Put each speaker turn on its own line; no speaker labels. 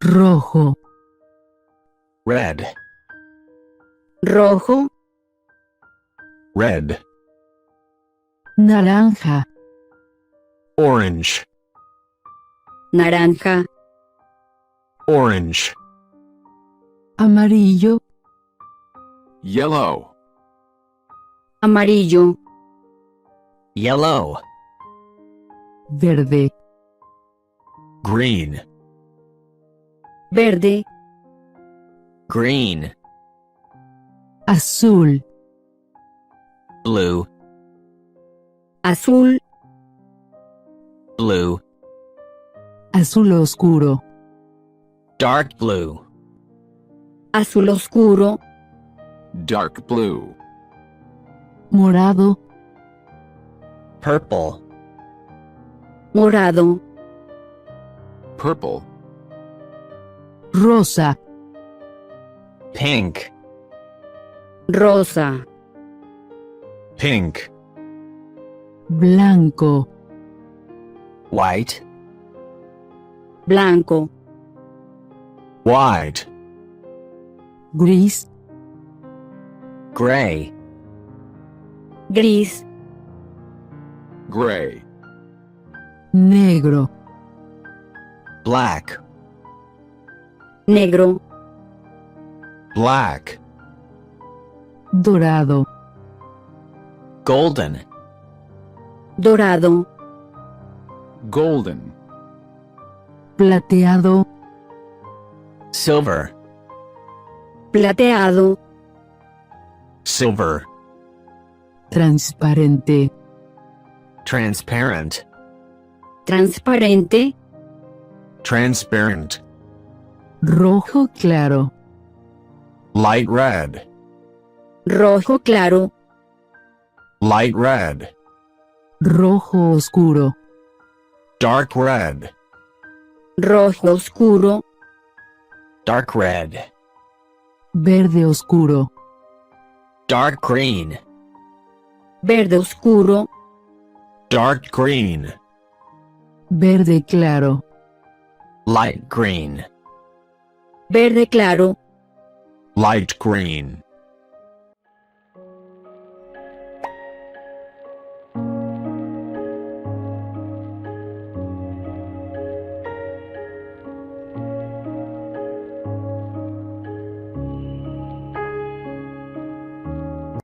rojo,
red,
rojo,
red,
naranja,
orange,
naranja,
orange,
amarillo,
yellow,
amarillo,
yellow,
verde,
green,
verde,
green,
azul,
blue,
azul,
blue,
azul oscuro,
dark blue,
azul oscuro,
dark blue,
morado,
purple,
morado,
purple,
rosa,
pink,
rosa,
pink,
blanco,
white,
blanco,
white,
gris,
gray,
gris,
gray,
negro,
black,
negro,
black,
dorado,
golden,
dorado,
golden,
plateado,
silver,
plateado,
silver,
transparente,
transparent,
transparente,
transparent,
rojo claro,
light red,
rojo claro,
light red,
rojo oscuro,
dark red,
rojo oscuro,
dark red,
verde oscuro,
dark green,
verde oscuro,
dark green,
verde claro,
light green,
verde claro,
light green.